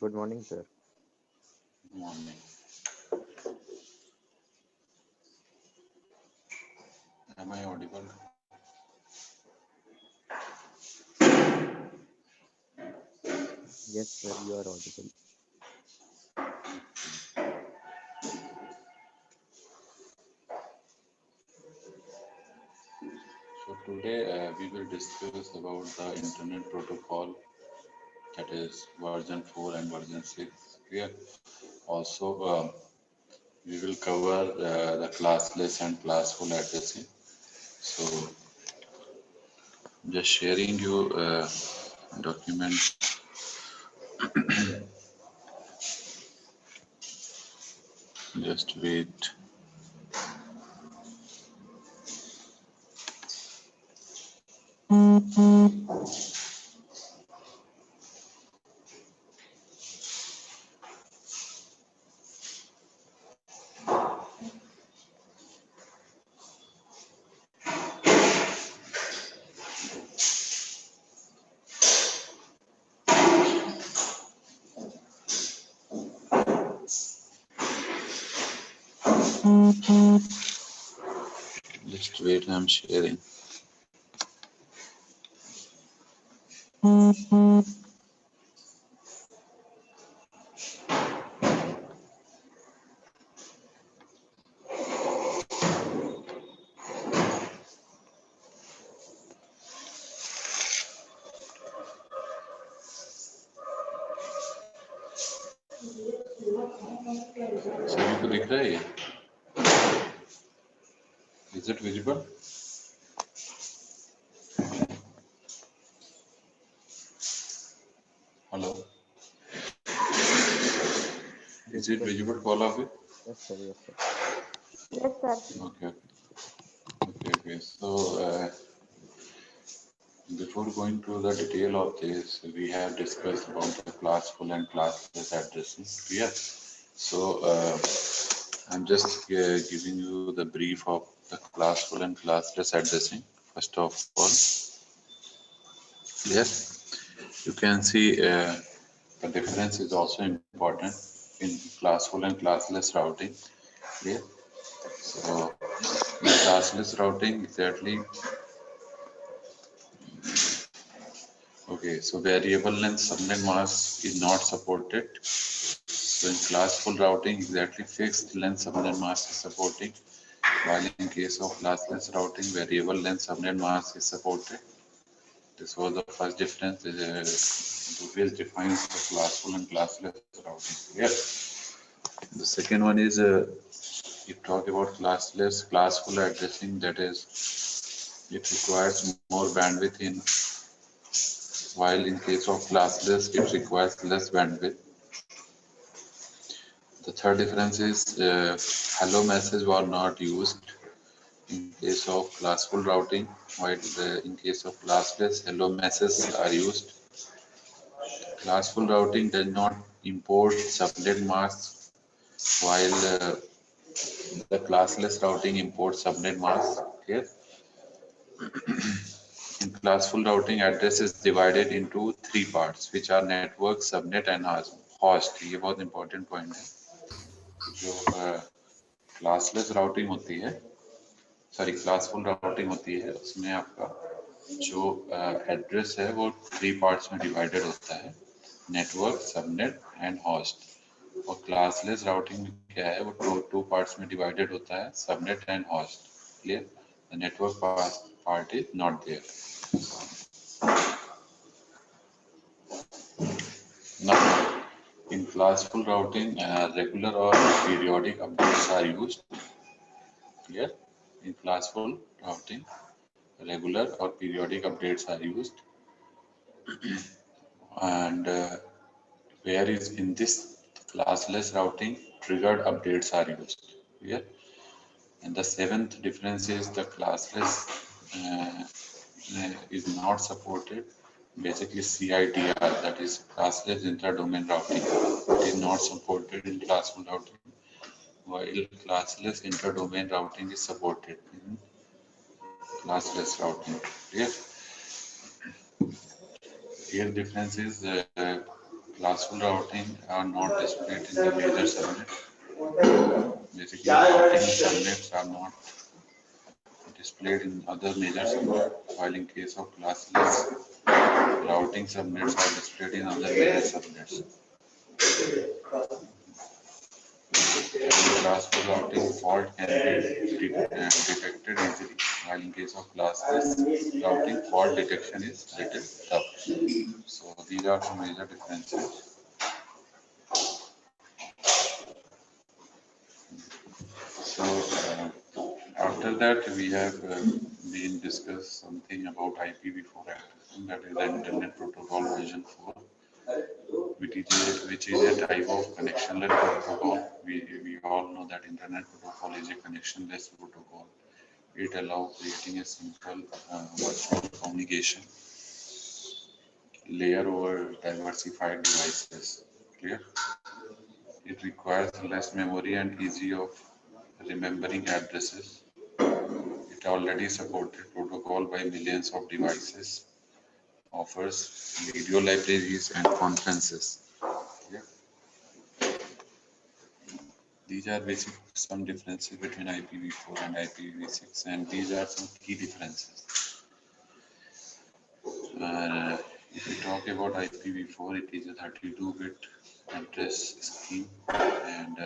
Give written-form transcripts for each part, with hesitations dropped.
Good morning, sir. Morning. Am I audible? Yes, sir, you are audible. So today we will discuss about the internet protocol, that is version 4 and version 6. Clear. Also, we will cover the classless and classful addressing. So just sharing you document. Just wait. Just wait. I'm sharing. सभी को दिख रहा है ये? Is it visible? Hello. Is it Visible. visible to all of you? Yes, sir. Yes, sir. Yes, sir. Okay. Okay. So before going to the detail of this, we have discussed about the classful and classless addressing. Clear? So I'm just giving you the brief of the classful and classless addressing. First of all, yes, you can see the difference is also important in classful and classless routing. Clear? So in classless routing, exactly. Okay, so variable length subnet mask is not supported. So in classful routing, exactly fixed length subnet mask is supported, while in case of classless routing, variable length subnet mask is supported. This was the first difference, which defines the classful and classless routing. Yes. The second one is you talk about classless, classful addressing. That is, it requires more bandwidth in, while in case of classless, it requires less bandwidth. The third difference is hello message was not used in case of classful routing, while in case of classless, hello messages are used. Classful routing does not import subnet masks, while the classless routing imports subnet masks. Yes. In classful routing, address is divided into three parts, which are network, subnet and host. ये बहुत important point है. जो classless routing होती है, sorry classful routing होती है, उसमें आपका जो एड्रेस है वो थ्री पार्ट्स में डिवाइडेड होता है, नेटवर्क, सबनेट एंड होस्ट. और क्लासलेस राउटिंग में क्या है, वो टू पार्ट्स में डिवाइडेड होता है, subnet and host. Clear? The network part is not there. Now, in classful routing, regular or periodic updates are used. Clear? In classful routing, regular or periodic updates are used, and where is in this classless routing triggered updates are used. Clear? And the seventh difference is the classless is not supported. Basically CIDR, that is classless inter-domain routing, it is not supported in classful routing, while classless inter-domain routing is supported in classless routing. Clear? Here difference is classful routing are not displayed in the major subnet. Basically, routing subnets are not displayed in other major subnet, while in case of classless, routing subnets are displayed in other major subnets. In classful routing, fault can be detected easily, while in case of classless routing, fault detection is little tough. So these are the major differences. So after that, we have been discussed something about IPv4 addressing, that is the Internet Protocol version 4, which is a type of connectionless protocol. We all know that Internet Protocol is a connectionless protocol. It allows creating a simple virtual communication layer over diversified devices. Clear? It requires less memory and easy of remembering addresses. It already supported protocol by millions of devices, offers video libraries and conferences. Yeah. These are basic some differences between IPv4 and IPv6, and these are some key differences. If we talk about IPv4, it is a 32-bit address scheme, and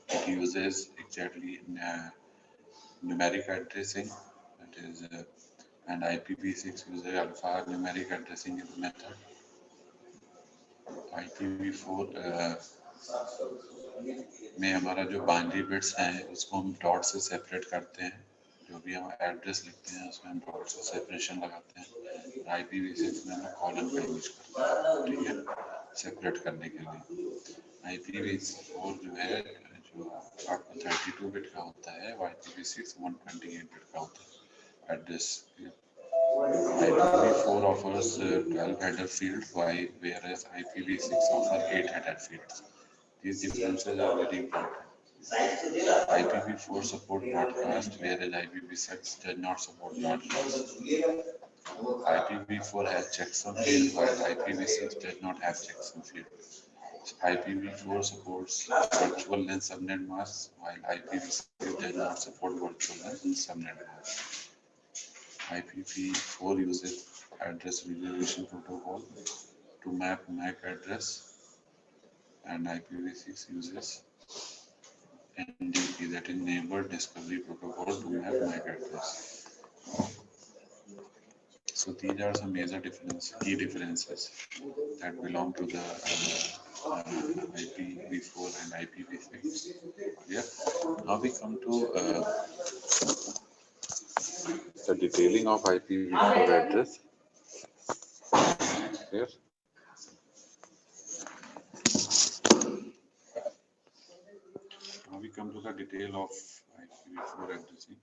it uses exactly numeric addressing, that is, and IPv6 uses alphanumeric addressing method. IPv4 में हमारा जो binary bits हैं उसको हम dot से separate करते हैं, जो भी हम एड्रेस लिखते हैं उसमें हम डॉट से सेपरेशन लगाते हैं। IPv6 में हम कॉलन का यूज करते हैं, ठीक है, सेपरेट करने के लिए। IPv4 जो है जो आपका 32 बिट का होता है, IPv6 128 बिट का होता है address. IPv4 offers 12 header fields, whereas IPv6 offers 8 header fields. These differences are very important. IPv4 support broadcast, whereas IPv6 does not support broadcast. IPv4 has checksum field, while IPv6 does not have checksum field. IPv4 supports virtual length subnet masks, while IPv6 does not support virtual length subnet masks. IPv4 uses address resolution protocol to map MAC address, and IPv6 uses NDP, that is Neighbor Discovery Protocol, to map MAC address. So these are some major key differences that belong to the IPv4 and IPv6. Yeah. Now we come to the detailing of IPv4 address. Here. Now we come to the detail of IPv4 addressing.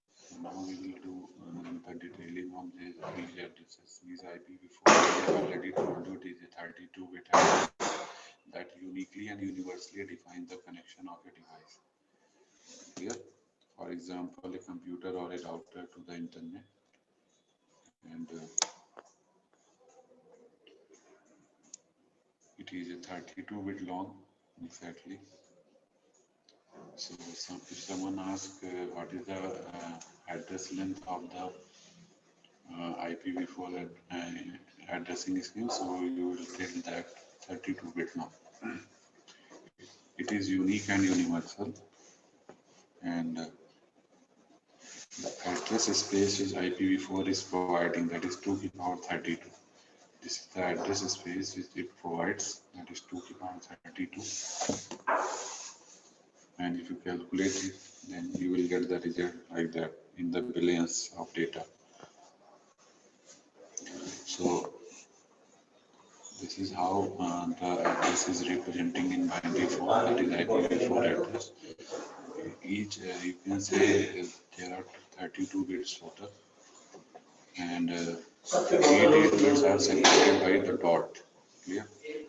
So now we will do the detailing of these addresses. These IPv4, I have already told you, it is a 32-bit address that uniquely and universally defines the connection of a device. Here, for example, a computer or a router to the internet, and it is a 32-bit long, exactly. So if someone asks what is the address length of the IPv4 addressing scheme, so you will tell that 32-bit long. It is unique and universal, and the address space which IPv4 is providing, that is 2 to the power 32. This is the address space which it provides, that is 2 to the power 32. And if you calculate it, then you will get the result like that in the billions of data. So this is how the address is representing in binary form, that is IPv4 address. Each, you can say there are 32 bits total, and 8 bits are separated by the dot. Clear?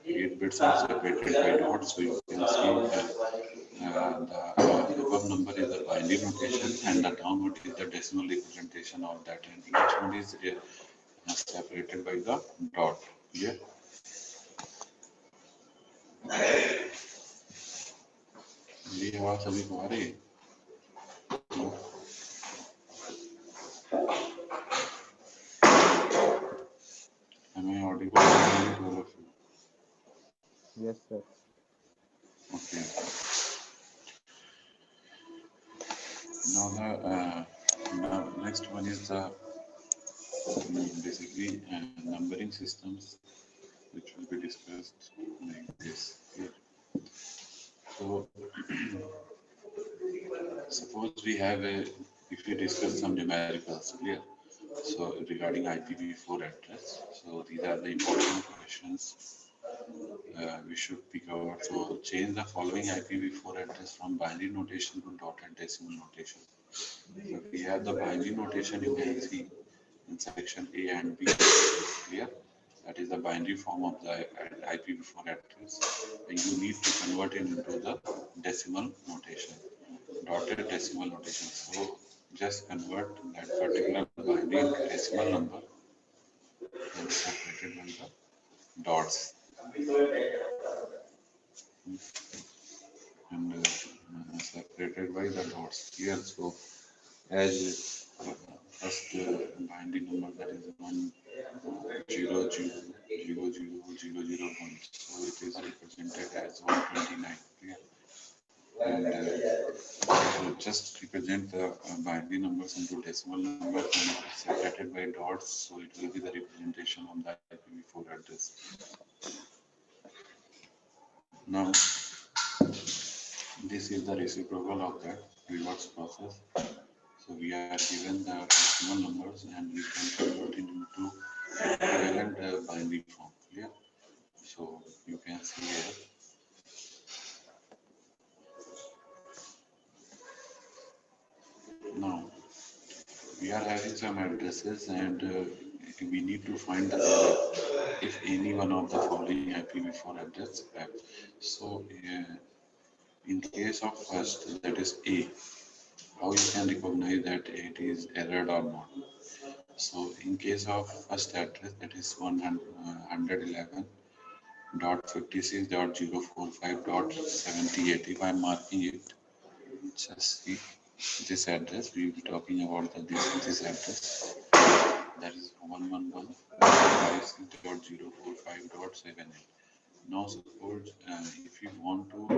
8 bits are separated by dot, so you can see the above number is the binary notation and the downward is the decimal representation of that, and each one is separated by the dot. Yeah. मेरी आवाज सभी को आ रही है? Am I audible to all of you? Yes, sir. Okay. Now next one is the basically numbering systems, which will be discussed like this here. So suppose we have if we discuss some numericals here, so regarding IPv4 address, so these are the important questions we should pick out. So change the following IPv4 address from binary notation to dotted decimal notation. So we have the binary notation, you can see in section A and B, clear? That is the binary form of the IPv4 address, and you need to convert it into the decimal notation, dotted decimal notation. So just convert that particular binary into decimal number and separated by the dots. And separated by the dots here. So as first binary number, that is 100000001, so it is represented as 129 here. And so just represent the binary numbers into decimal numbers and separated by dots, so it will be the representation of the IPv4 address. Now this is the reciprocal of that reverse process. So we are given the decimal numbers and we can convert it into equivalent binary form. Clear? So you can see here. Now we are having some addresses and we need to find the error if any one of the following IPv4 address have. So in case of first, that is A, how you can recognize that it is errored or not. So in case of first address, that is 111.56.045.78. If I am marking it, just see this address. We will be talking about this address. That is 111.56.045.78. Now suppose if you want to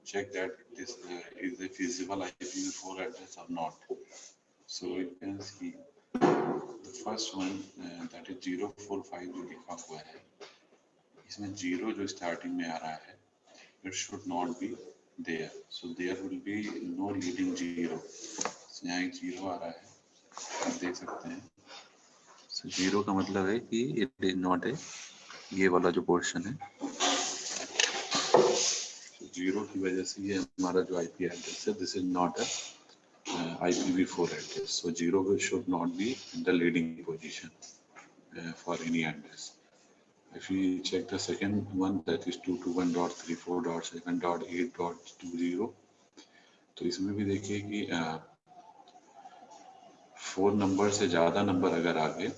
check that this is a feasible IPv4 address or not. So you can see the first one that is 045 जो लिखा हुआ है, इसमें 0 जो starting में आ रहा है, it should not be there. So there will be no leading 0. So यहाँ एक 0 आ रहा है, आप देख सकते हैं. So 0 का मतलब है कि it is not a, ये वाला जो portion है, so 0 की वजह से ये हमारा जो IP address है, this is not a IPv4 address. So 0 should not be in the leading position for any address. If we check the second one, that is 221.34.7.8.20, तो इसमें भी देखिए कि 4 नंबर से ज़्यादा नंबर अगर आ गए,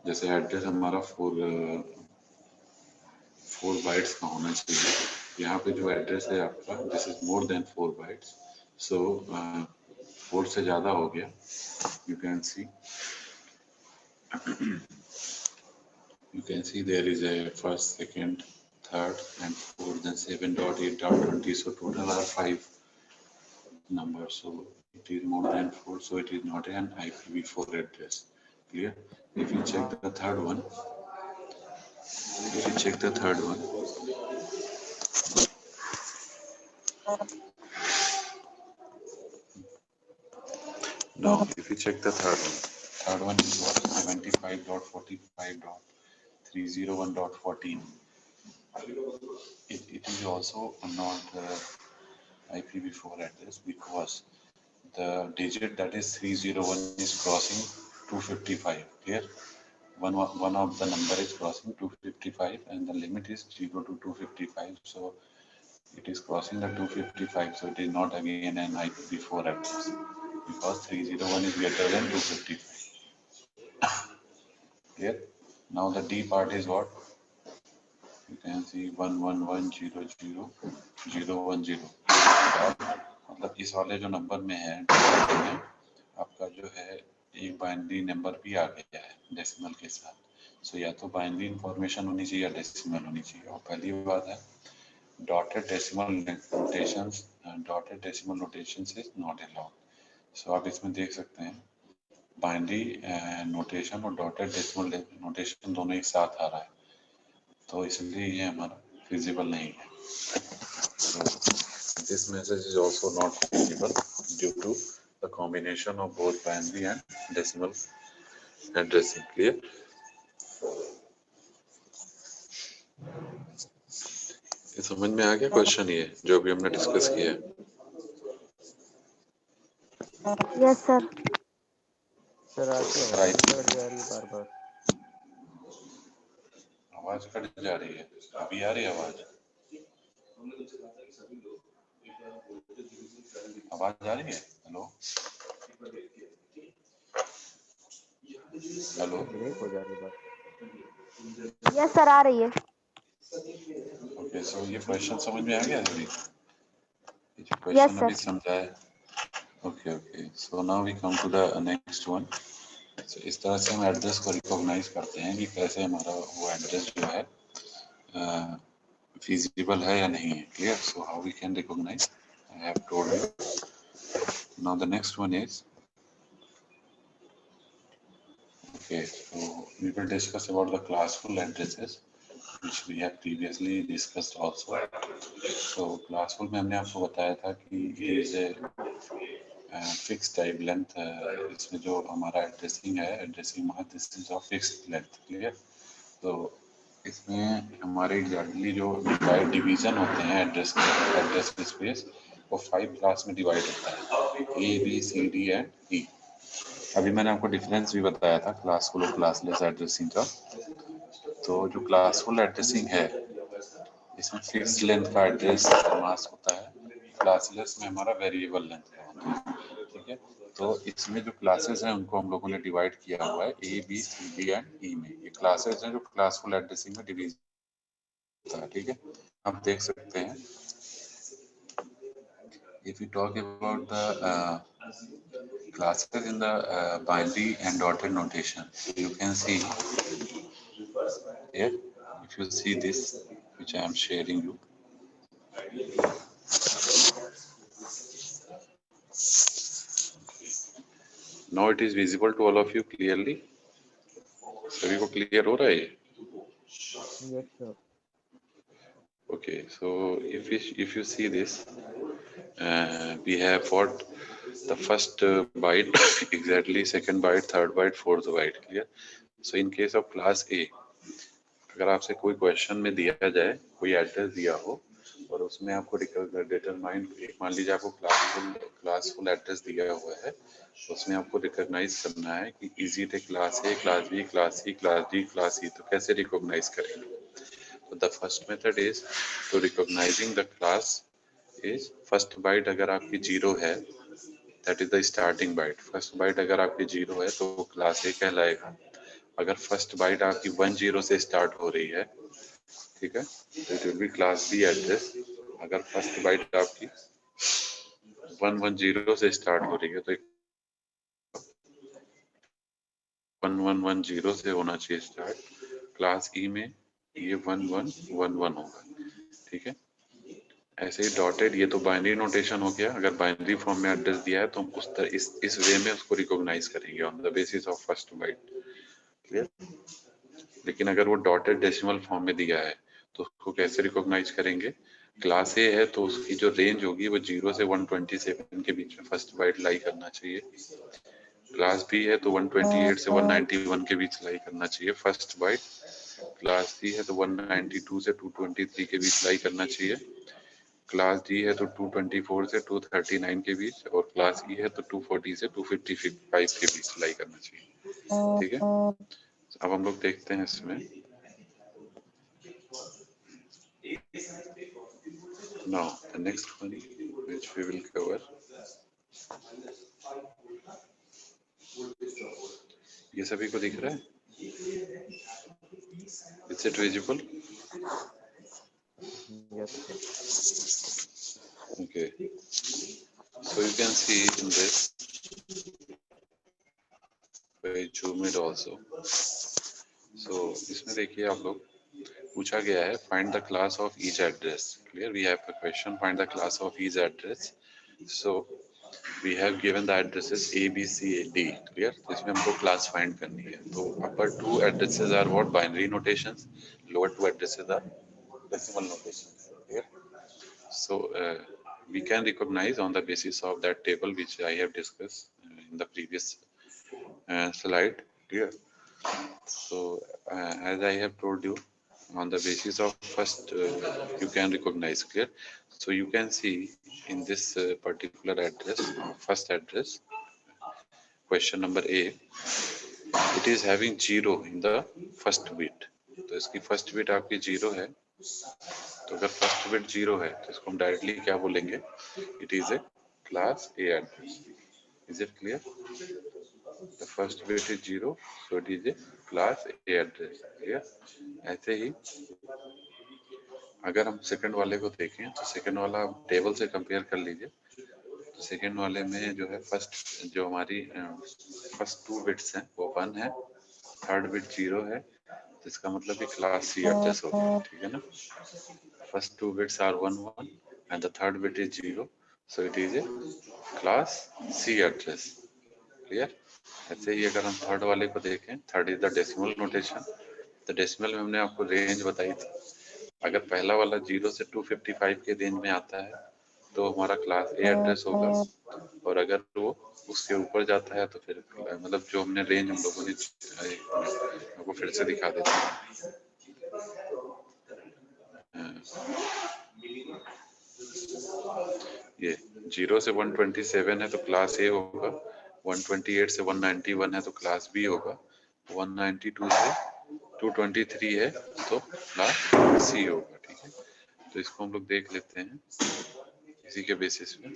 जैसे एड्रेस हमारा 4 बाइट्स का होना चाहिए, यहाँ पे जो एड्रेस है आपका, this is more than 4 bytes, so 4 से ज़्यादा हो गया, you can see there is a first, second, third and fourth, then 7.8.20, so total are 5 numbers, so it is more than 4, so it is not an IPv4 address. Clear? If you check the third one, now if you check the third one is what? 75.45.301.14. It is also not IPv4 address because the digit that is 301 is crossing 255. Here, one of the number is crossing 255 and the limit is 0 to 255. So It is crossing the 255, so it is not again an IPv4 address because 301 is greater than 255. Clear? Now the D part is what? You can see 1110010 मतलब इस वाले जो number में है में आपका जो है एक बाइनरी नंबर भी आ गया है डेसिमल के साथ. सो या तो बाइनरी इंफॉर्मेशन होनी चाहिए या डेसिमल होनी चाहिए. और पहली बात है dotted decimal notation is not allowed. So आप इसमें देख सकते हैं बाइनरी नोटेशन और डॉटेड डेसिमल नोटेशन दोनों एक साथ आ रहा है, तो इसलिए ये हमारा फिजिबल नहीं है. So, this message is also not visible due to the combination of both binary and decimal addressing. Clear? ये समझ में आ गया क्वेश्चन ये जो भी हमने डिस्कस किया है? Yes sir. सर आपकी आवाज कट जा रही है बार बार. आवाज कट जा रही है. अभी आ रही है आवाज? आवाज आ रही है? Hello hello. ब्रेक हो जा रही है बात. यस सर आ रही है. ओके, सो ये क्वेश्चन समझ में आ गया अभी? ये जो Yes, क्वेश्चन sir. अभी समझा है. Okay okay, so now we come to the next one. So, इस तरह से हम एड्रेस को रिकॉग्नाइज करते हैं कि कैसे हमारा वो एड्रेस जो है feasible है या नहीं है. Clear? So how we can recognize? I have told you. Now the next one is, okay, so we will discuss about the classful addresses which we have previously discussed also. So classful में हमने आपको बताया था कि is a fixed type length. इसमें जो हमारा addressing है, addressing mark, this is of fixed length. Clear? तो इसमें हमारे एग्जैक्टली जो डिवीजन होते हैं एड्रेस स्पेस वो 5 क्लास में डिवाइड होता है, A B C D and E. अभी मैंने आपको डिफरेंस भी बताया था क्लासफुल और क्लासलेस एड्रेसिंग का. तो जो क्लासफुल एड्रेसिंग है इसमें फिक्स्ड लेंथ का एड्रेस मास्क होता है, क्लासलेस में हमारा वेरिएबल लेंथ का होता है. ठीक है? तो इसमें जो क्लासेस हैं उनको हम लोगों ने डिवाइड किया हुआ है A B C D and E में. ये क्लासेस हैं जो क्लासफुल एड्रेसिंग में डिवीजन होता है. ठीक है? आप देख सकते हैं if you talk about the classes in the binary and dotted notation, you can see here, if you see this which I am sharing you, now it is visible to all of you clearly. सभी को clear हो रहा है? Yes sir. Okay, so if you see this, we have what the first byte, exactly second byte, third byte, fourth byte. Clear? So in case of class A, अगर आपसे कोई question में दिया जाए, कोई एड्रेस दिया हो और उसमें आपको डिटरमाइन, मान लीजिए आपको क्लासफुल एड्रेस दिया हुआ है, उसमें आपको रिकॉग्नाइज करना है कि is it a class A, class B, class C, class D, class E. तो कैसे रिकॉग्नाइज करेंगे? तो the first method is to recognising the class is first byte अगर आपकी 0 है, that is the starting byte. First byte अगर आपकी 0 है तो वो क्लास ए कहलाएगा. अगर फर्स्ट बाइट आपकी 10 से स्टार्ट हो रही है, ठीक है, तो it will be class B address. अगर फर्स्ट बाइट आपकी 110 से स्टार्ट हो रही है तो 1110 से होना चाहिए स्टार्ट. क्लास ई में ये 1111 होगा. ठीक है? ऐसे ही डॉटेड, ये तो बाइनरी नोटेशन हो गया. अगर बाइनरी फॉर्म में एड्रेस दिया है तो हम उस तरह इस वे में उसको रिकॉग्नाइज करेंगे on the basis of first byte. Clear? लेकिन अगर वो डॉटेड डेसिमल फॉर्म में दिया है तो उसको कैसे रिकॉग्नाइज करेंगे? क्लास ए है तो उसकी जो रेंज होगी वो 0 से 127 के बीच में फर्स्ट बाइट लाई करना चाहिए. क्लास बी है तो 128 से 191 के बीच लाई करना चाहिए फर्स्ट बाइट. क्लास सी है तो 192 से 223 के बीच लाई करना चाहिए. क्लास डी है तो 224 से 239 के बीच, और क्लास ई है तो 240 से 255 के बीच लाई करना चाहिए. ठीक है? अब हम लोग देखते हैं इसमें Now the next one which we will cover, ये सभी को दिख रहा है? Is it visible? Yes, sir. Okay. So you can see in this, I zoom it also. So इसमें देखिए आप लोग, पूछा गया है find the class of each address. Clear? We have a question, find the class of each address. So we have given the addresses A, B, C, D. Clear? तो इसमें हमको class find करनी है. तो upper two addresses are what? Binary notations. Lower two addresses are decimal notations. Clear? So we can recognize on the basis of that table which I have discussed in the previous slide. Clear? So as I have told you, on the basis of first you can recognize. Clear? So you can see in this particular address, first address, question number A, it is having 0 in the first bit. तो इसकी first bit आपकी 0 है. तो अगर first bit 0 है तो इसको हम डायरेक्टली क्या बोलेंगे? It is a class A address. Is it clear? The first bit is 0, so it is a class A address. Clear? ऐसे ही अगर हम सेकंड वाले को देखें तो सेकंड वाला टेबल से कंपेयर कर लीजिए. तो सेकंड वाले में जो है फर्स्ट जो हमारी फर्स्ट टू बिट्स हैं वो 1 है, थर्ड बिट 0 है, तो इसका मतलब कि क्लास सी एड्रेस होगा. ठीक है ना? First two bits are 1 1 and the third bit is 0, so it is a class C address. Clear? ऐसे ही अगर हम थर्ड वाले को देखें, third is the decimal notation. तो डेसिमल में हमने आपको रेंज बताई थी. अगर पहला वाला 0 से 255 के रेंज में आता है तो हमारा क्लास ए एड्रेस होगा, और अगर वो उसके ऊपर जाता है तो फिर मतलब जो हमने रेंज हम लोगों ने आपको फिर से दिखा देते हैं. ये 0 से 127 है तो क्लास ए होगा, 128 से 191 है तो क्लास बी होगा, 192 से 223 है तो क्लास सी होगा. ठीक है? तो इसको हम लोग देख लेते हैं इसी के बेसिस पे.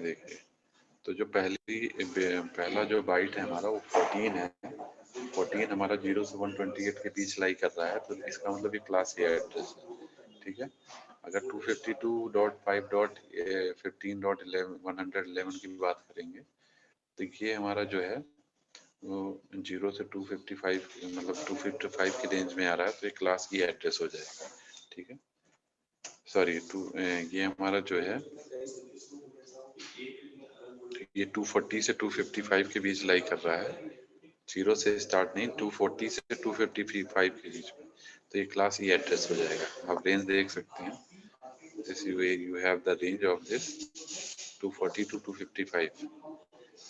देखिए, तो जो पहला जो बाइट है हमारा वो 14 है. 14 हमारा 0 से 128 के बीच लाई कर रहा है, तो इसका मतलब ये क्लास ए एड्रेस है. ठीक है? अगर 252.5.15.11 की बात करेंगे तो ये हमारा जो है वो 0 से 255 मतलब 255 की रेंज में आ रहा है, तो ये क्लास ई एड्रेस हो जाएगा. ठीक है? सॉरी, ये हमारा जो है ये 240 से 255 के बीच लाई कर रहा है. 0 से स्टार्ट नहीं, 240 से 255 के बीच में, तो ये क्लास ई एड्रेस हो जाएगा. आप रेंज देख सकते हैं. This is where you have the range of this 240 to 255.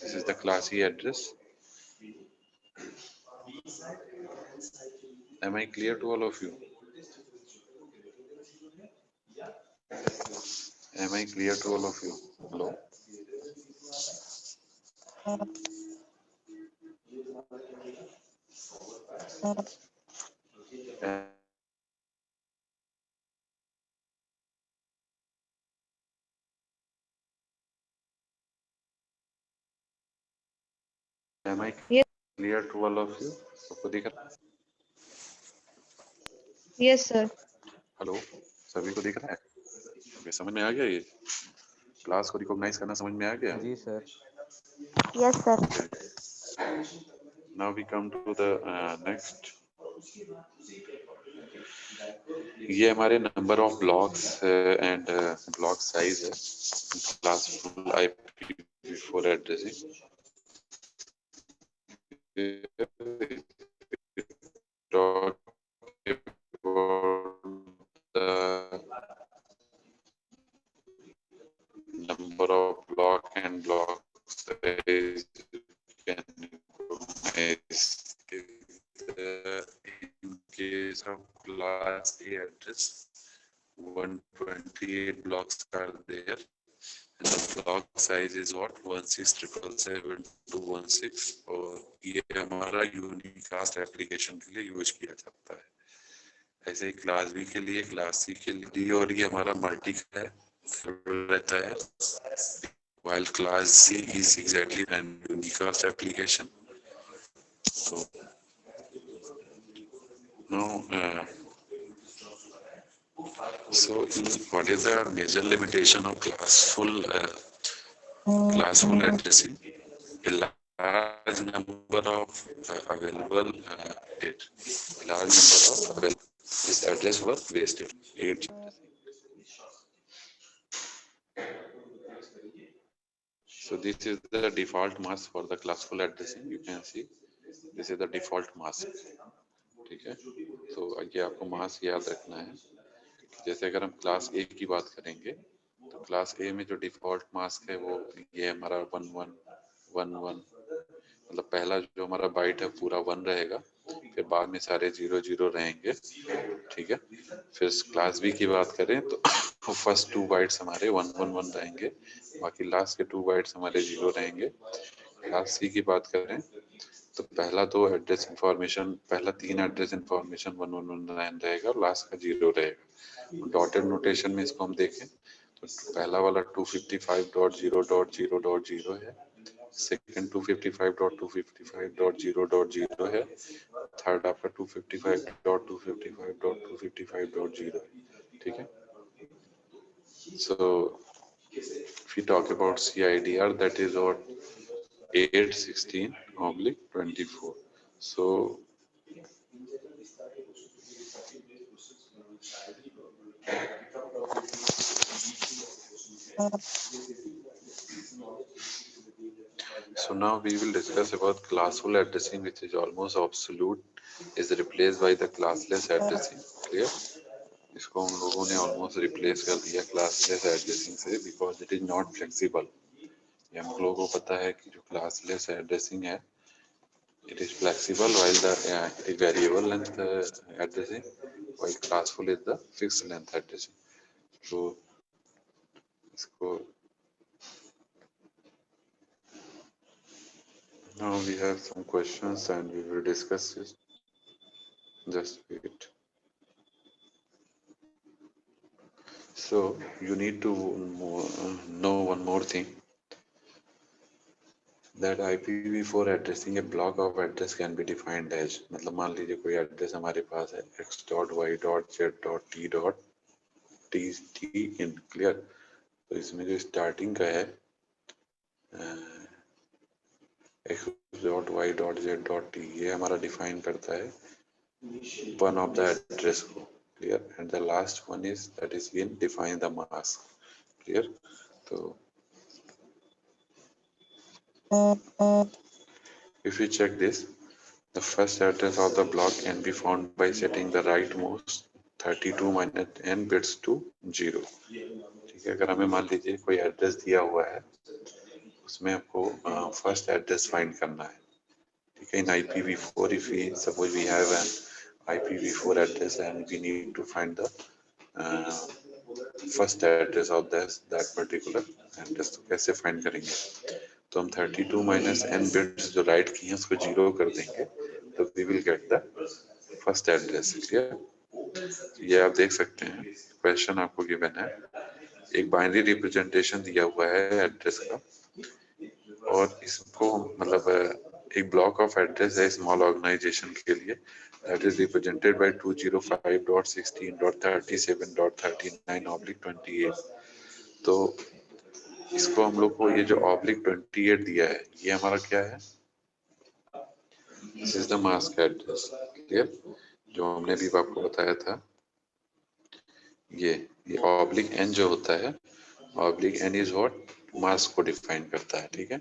This is the class E address. Am I clear to all of you? Am I clear to all of you? Hello? Am I Yes. clear to all of you? सबको दिख रहा है? Yes, sir. Hello, सभी को दिख रहा है? okay, समझ में आ गया? ये क्लास को रिकॉग्नाइज करना समझ में आ गया? जी sir. Yes, sir. Now we come to the next. ये हमारे number of blocks and block size है क्लासफुल IPv4 एड्रेसिंग. Talk about the number of block and block size can recognize in case of class A address 128 blocks are there and the block size is what 16777216 और ये हमारा unicast application के लिए use किया जाता है. ऐसे ही क्लास बी के लिए, क्लास सी के लिए डी और ई हमारा मल्टी है रहता है, while class C is exactly an unicast application. So now, what is the major limitation of classful addressing? A large number of available this address was wasted. 8. So this is the default mask for the classful addressing. You can see this is the default mask. ठीक है, तो ये आपको mask याद रखना है। जैसे अगर हम क्लास ए की बात करेंगे तो क्लास ए में जो डिफॉल्ट मास्क है वो ये हमारा 1111, मतलब पहला जो हमारा बाइट है पूरा 1 रहेगा, फिर बाद में सारे 00 रहेंगे। ठीक है, फिर क्लास बी की बात करें तो फर्स्ट 2 बाइट्स हमारे 111 रहेंगे, बाकी लास्ट के 2 बाइट्स हमारे 0 रहेंगे। क्लास सी की बात करें तो पहला 2 एड्रेस इंफॉर्मेशन, पहला 3 एड्रेस इंफॉर्मेशन 1119 रहेगा और लास्ट का 0 रहेगा। डॉटेड नोटेशन में इसको हम देखें तो पहला वाला 255.0.0.0 है, सेकंड 255.255.0.0 है, थर्ड आपका 255.255.255.0 है। ठीक है, so if we talk about CIDR, that is what 816/24. So now we will discuss about classful addressing, which is almost obsolete, is replaced by the classless addressing. Clear? इसको हम लोगों ने almost replace कर दिया classless addressing से, because it is not flexible. ये हम लोगों को पता है कि जो classless addressing है, it is flexible, while the it is variable length addressing, while classful is the fixed length addressing. So इसको now we have some questions and we will discuss it. Just wait. So you need to know one more thing, that IPv4 addressing a block of address can be defined as, मतलब मान लीजिए कोई address हमारे पास है x.y.z.t in, clear? तो इसमें जो starting का है x.y.z.t, ये हमारा डिफाइन करता है one of the address को, clear? And the last one is that is again define the mask, clear? So if we check this, the first address of the block can be found by setting the rightmost 32 minus n bits to 0. ठीक है, अगर हमें मान लीजिए कोई address दिया हुआ है, उसमें आपको फर्स्ट एड्रेस फाइंड करना है। ठीक है, इन IPv4 if we suppose we have an IPv4 address and we need to find the first address of that particular address, तो कैसे फाइंड करेंगे? तो हम 32 minus n bits जो राइट की हैं उसको 0 कर देंगे, तो we will get the first address. Clear? ये आप देख सकते हैं, क्वेश्चन आपको गिवन है, एक बाइनरी रिप्रेजेंटेशन दिया हुआ है एड्रेस का, और इसको मतलब एक ब्लॉक ऑफ एड्रेस है स्मॉल ऑर्गेनाइजेशन के लिए, that is represented by 205.16.37.39/28. तो इसको हम लोग को ये जो /28 दिया है, ये हमारा क्या है? This is the mask address, clear? जो हमने भी आपको बताया था, ये /n जो होता है, /n इज व्हाट? मास्क को डिफाइन करता है। ठीक है,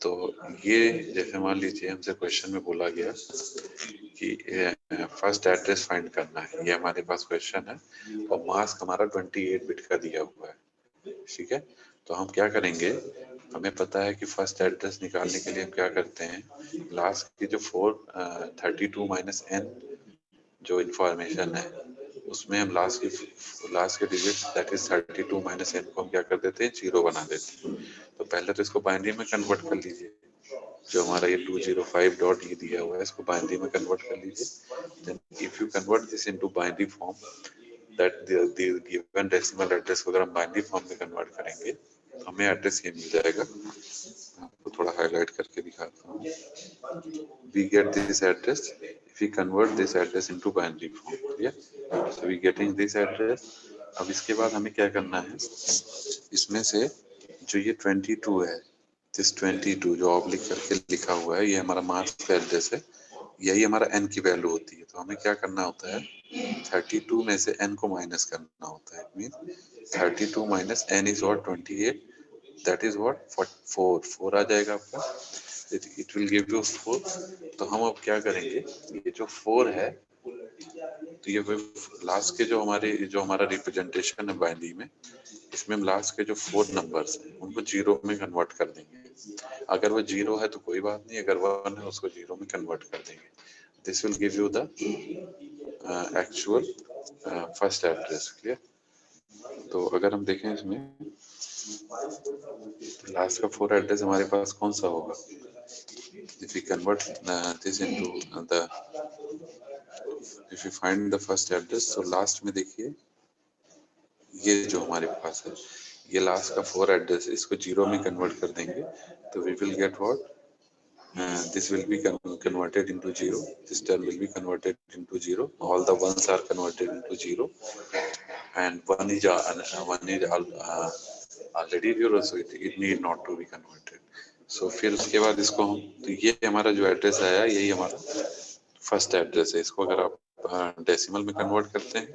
तो ये जैसे मान लीजिए हमसे क्वेश्चन में बोला गया कि फर्स्ट एड्रेस फाइंड करना है, ये हमारे पास क्वेश्चन है और मास्क हमारा 28 बिट का दिया हुआ है। ठीक है, तो हम क्या करेंगे, हमें पता है कि फर्स्ट एड्रेस निकालने के लिए हम क्या करते हैं, लास्ट की जो 32 minus n जो इंफॉर्मेशन है, उसमें हम लास्ट के digit that is 32 minus n को हम क्या कर देते हैं, 0 बना देते हैं। तो पहले तो इसको बाइनरी में कन्वर्ट कर लीजिए, जो हमारा ये 205 डॉट ये दिया हुआ है इसको बाइनरी में कन्वर्ट कर लीजिए. Then if you convert this into binary form, that the given decimal address को अगर हम बाइनरी फॉर्म में कन्वर्ट करेंगे तो हमें एड्रेस ये मिल जाएगा. आपको थोड़ा हाईलाइट करके दिखाता हूँ. We get this address if we convert this address into binary form. Yeah, so we getting this address. अब इसके बाद हमें क्या करना है, इसमें से जो ये 22 है, दिस 22 जो ऑब्लिक करके लिखा हुआ है, ये हमारा मास्क का एड्रेस है. यही हमारा n की वैल्यू होती है. तो हमें क्या करना होता है, 32 में से n को माइनस करना होता है. It mean 32 minus n is what 28, that is what 4 आ जाएगा आपका. It will give you 4. तो हम अब क्या करेंगे, ये जो 4 है, तो ये लास्ट के जो हमारा रिप्रेजेंटेशन है बाइनरी में, इसमें हम लास्ट के जो 4 नंबर्स हैं उनको जीरो में कन्वर्ट कर देंगे. अगर वो जीरो है तो कोई बात नहीं, अगर 1 है उसको जीरो में कन्वर्ट कर देंगे. This will give you the actual first address. Clear. तो अगर हम देखें इसमें तो लास्ट का 4 एड्रेस हमारे पास कौन सा होगा. If we convert this into the, if you find the first address, so last में देखिए ये जो हमारे पास है, ये लास्ट का 4 एड्रेस है, इसको जीरो में कन्वर्ट कर देंगे तो we will get what, this will be converted into zero, this term will be converted into zero, all the ones are converted into zero, and one is already zero, so it need not to be converted. So फिर उसके बाद इसको हम, तो ये हमारा जो address आया यही हमारा फर्स्ट एड्रेस है. इसको अगर आप डेसिमल में कन्वर्ट करते हैं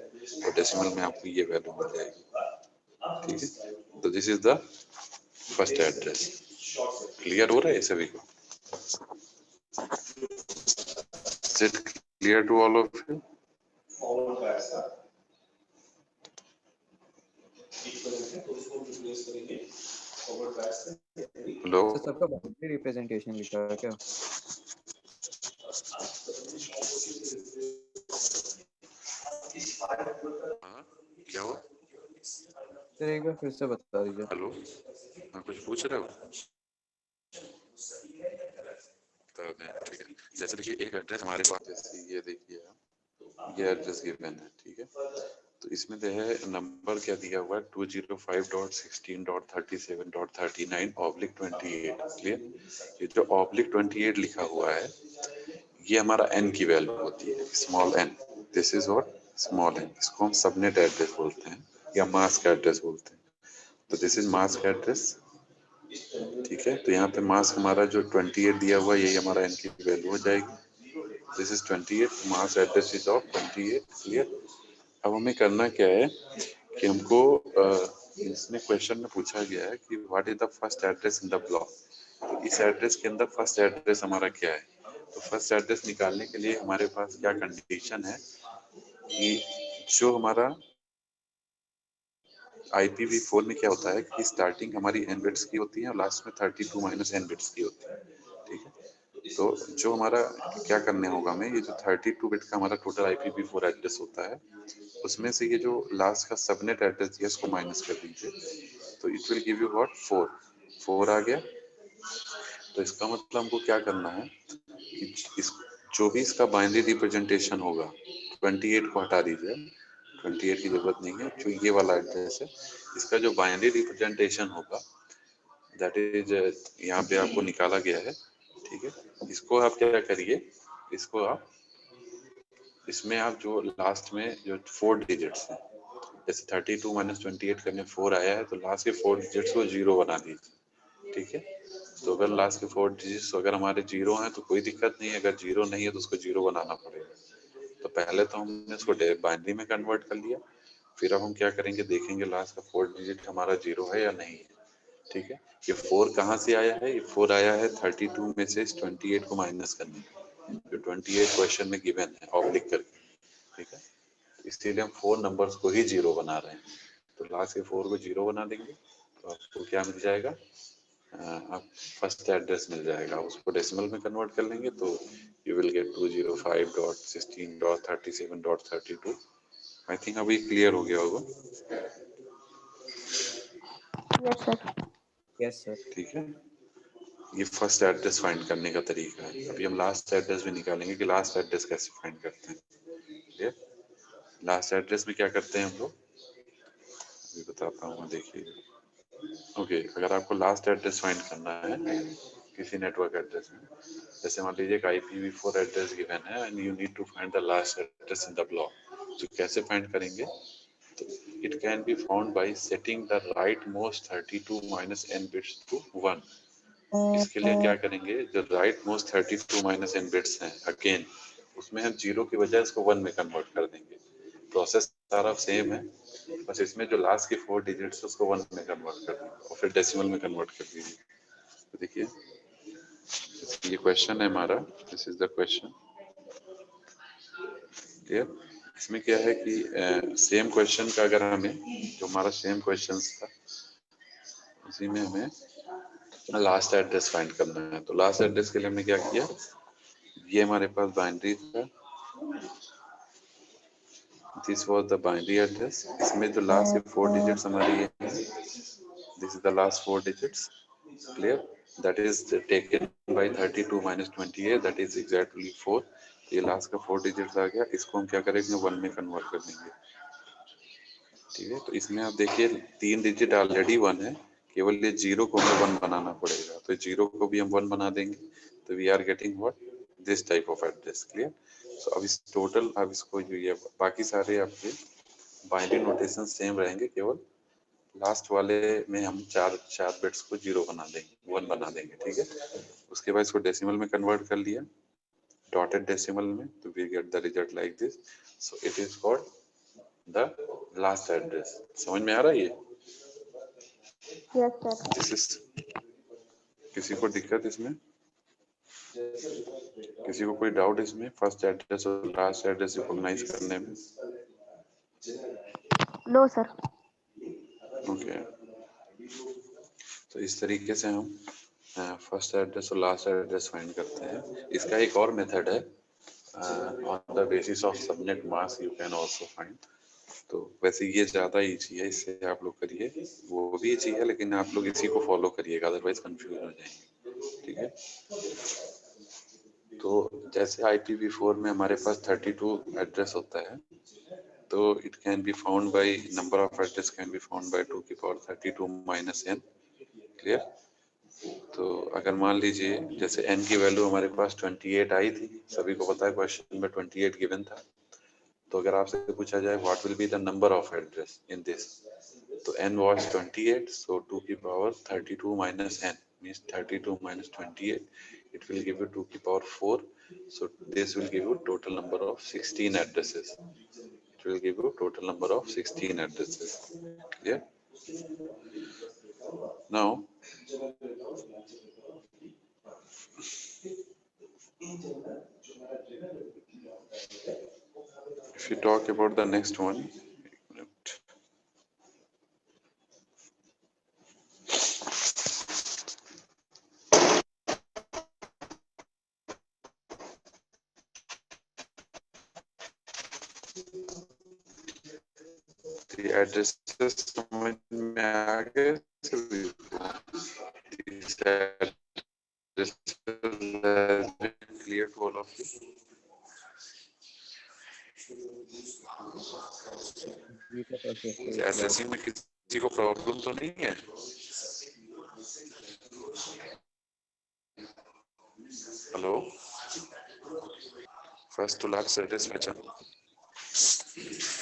तो डेसिमल में आपको ये वैल्यू मिल जाएगी. ठीक है. तो this is the first address. Clear हो रहा है सभी को? Is it clear to all of you? Hello. तो सबका बाइनरी रिप्रेजेंटेशन लिखा है क्या? क्या हुआ? सर एक बार फिर से बता दीजिए. हेलो, मैं कुछ पूछ रहा हूँ. ठीक है. जैसे देखिए एक एड्रेस हमारे पास, जैसे ये देखिए ये एड्रेस गिवन है. ठीक है. तो इसमें जो है नंबर क्या दिया हुआ है 205.16.37.39/28. क्लियर. ये जो (28) लिखा हुआ है ये हमारा n की वैल्यू होती है, small n. This is what small n. इसको हम सबनेट एड्रेस बोलते हैं या मास्क एड्रेस बोलते हैं. तो दिस इज मास्क एड्रेस. ठीक है. तो यहाँ पे मास्क हमारा जो 28 दिया हुआ है यही हमारा n की वैल्यू हो जाएगी. This is 28, mask address is of 28. Clear. अब हमें करना क्या है कि हमको इसमें क्वेश्चन में पूछा गया है कि what is the first address in the block. तो इस एड्रेस के अंदर फर्स्ट एड्रेस हमारा क्या है. तो फर्स्ट एड्रेस निकालने के लिए हमारे पास क्या कंडीशन है कि जो हमारा IPv4 में क्या होता है कि स्टार्टिंग हमारी n बिट्स की होती है और लास्ट में 32 माइनस n बिट्स की होती है. ठीक है. तो जो हमारा क्या करने होगा हमें, ये जो 32 बिट का हमारा टोटल IPv4 एड्रेस होता है उसमें से ये जो लास्ट का सबनेट एड्रेस दिया इसको माइनस कर दीजिए. तो it will give you what 4 आ गया. तो इसका मतलब हमको क्या करना है कि इस जो भी इसका बाइनरी रिप्रेजेंटेशन होगा, 28 को हटा दीजिए, 28 की जरूरत नहीं है. जो ये वाला एड्रेस है इसका जो बाइनरी रिप्रेजेंटेशन होगा दैट इज यहाँ पे आपको निकाला गया है. ठीक है. इसको आप क्या करिए, इसको आप इसमें आप जो लास्ट में जो 4 डिजिट्स हैं, जैसे 32 माइनस 28 करने 4 आया है तो लास्ट के 4 डिजिट्स को 0 बना दीजिए. ठीक है. तो अगर लास्ट के 4 डिजिट्स अगर हमारे 0 हैं तो कोई दिक्कत नहीं है, अगर 0 नहीं है तो उसको 0 बनाना पड़ेगा. तो पहले तो हमने इसको बाइनरी में कन्वर्ट कर लिया, फिर अब हम क्या करेंगे देखेंगे लास्ट का 4 डिजिट हमारा 0 है या नहीं है. ठीक है. ये 4 कहाँ से आया है, ये 4 आया है 32 में से 28 को माइनस करने का, जो 28 क्वेश्चन में गिवन है ऑब्लिक करके. ठीक है. इसीलिए हम 4 नंबर्स को ही 0 बना रहे हैं. तो लास्ट के 4 को 0 बना देंगे तो आपको क्या मिल जाएगा, आप फर्स्ट एड्रेस मिल जाएगा. उसको डेसिमल में कन्वर्ट कर लेंगे तो you will gate 205.16.37.32. I think अभी क्लियर हो गया होगा. Yes sir. Yes sir. ठीक है. ये फर्स्ट एड्रेस फाइंड करने का तरीका है। अभी हम लास्ट एड्रेस भी निकालेंगे कि लास्ट एड्रेस कैसे फाइंड करते हैं। क्लियर? लास्ट एड्रेस में क्या करते हैं हम लोग, अभी बताता हूँ, देखिए। ओके, अगर आपको लास्ट एड्रेस फाइंड करना है किसी नेटवर्क एड्रेस में, जैसे मान लीजिए IPv4 एड्रेस गिवन है and you need to find the last address in the block, तो कैसे फाइंड करेंगे? तो it can be found by setting the right most 32 minus n bits to 1। इसके लिए क्या करेंगे, जो right most 32 minus n bits हैं अगेन, उसमें हम जीरो की बजाय इसको 1 में कन्वर्ट कर देंगे। प्रोसेस सारा सेम है, बस इसमें जो लास्ट के 4 डिजिट्स उसको 1 में कन्वर्ट कर देंगे और फिर डेसिमल में कन्वर्ट कर दीजिए। तो देखिए ये क्वेश्चन है हमारा, this is the question. Clear? इसमें क्या है कि सेम क्वेश्चन का अगर हमें, जो हमारा सेम क्वेश्चन था, उसी में हमें लास्ट एड्रेस फाइंड करना है। तो लास्ट एड्रेस के लिए हमने क्या किया, ये हमारे पास बाइनरी था, this was the binary address. इसमें जो लास्ट के 4 डिजिट्स हमारी ये, this is the last 4 digits. Clear? That is taken by 32 minus 28, that is exactly 4। ये लास्ट का 4 डिजिट्स आ गया, इसको हम क्या करेंगे, 1 में कन्वर्ट कर देंगे। ठीक है, तो इसमें आप देखिए 3 डिजिट ऑलरेडी 1 है, केवल ये जीरो को हमें 1 बनाना पड़ेगा, तो जीरो को भी हम 1 बना देंगे, तो we are getting what, this type of address. Clear? So अब इस टोटल, अब इसको जो ये बाकी सारे आपके बाइनरी नोटेशन सेम रहेंगे, केवल लास्ट वाले में हम चार बिट्स को जीरो बना देंगे, 1 बना देंगे। ठीक है, उसके बाद इसको डेसिमल में कन्वर्ट कर लिया, डॉटेड डेसिमल में, तो we get the result like this. So it is called the last address. समझ में आ रहा है ये? Yes sir. दिस इज, किसी को दिक्कत इसमें, किसी को कोई डाउट इसमें, फर्स्ट एड्रेस और लास्ट एड्रेस रिकॉग्नाइज करने में? No sir. ओके, तो इस तरीके से हम फर्स्ट एड्रेस और लास्ट एड्रेस फाइंड करते हैं। इसका एक और मेथड है, on the basis of subnet mask you can also find. तो वैसे ये ज्यादा इजी है, इससे आप लोग करिए, वो भी इजी है, लेकिन आप लोग इसी को फॉलो करिएगा, अदरवाइज कंफ्यूज हो जाएंगे। ठीक है, तो जैसे IPv4 में हमारे पास 32 एड्रेस होता है, तो it can be found by number of address can be found bye 2 की पावर 32 माइनस n। क्लियर? तो अगर मान लीजिए जैसे n की वैल्यू हमारे पास 28 आई थी, सभी को पता है क्वेश्चन में 28 गिवन था, तो अगर आपसे पूछा जाए what will be the number of address in this, तो n was 28, so 2 की power 32 minus n means 32 minus 28, it will give you 2 की power 4, so this will give you total number of 16 addresses. It will give you total number of 16 addresses. Clear? Now if you talk about the next one, the addresses समझ में आ गए सभी को? These addresses has been clear to all of you. Addressing में किसी को problem तो नहीं है? Hello, first to last address पहचान,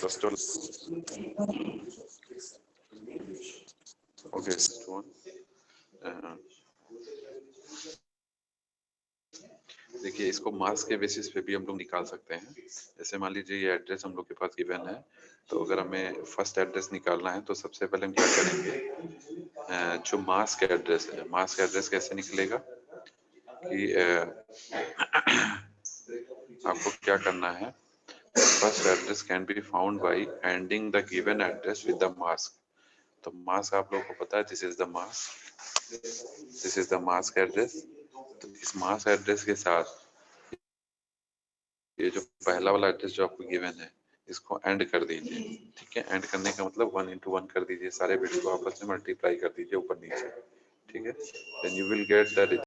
फर्स्ट टू, ओके, देखिए इसको मास्क के बेसिस पे भी हम लोग निकाल सकते हैं। जैसे मान लीजिए ये एड्रेस हम लोग के पास गिवन है, तो अगर हमें फर्स्ट एड्रेस निकालना है तो सबसे पहले हम क्या करेंगे, जो मास्क एड्रेस है, मास्क एड्रेस कैसे निकलेगा कि आपको क्या करना है, first address can be found bye ending the given address with the mask. तो मास्क आप लोगों को पता है, this is the mask, this is the mask address. तो इस मास्क एड्रेस के साथ ये जो पहला वाला एड्रेस जो आपको गिवन है, इसको एंड कर दीजिए। ठीक है, एंड करने का मतलब 1 into 1 कर दीजिए, सारे बिट्स को आपस में मल्टीप्लाई कर दीजिए ऊपर नीचे। ठीक है, then you will get the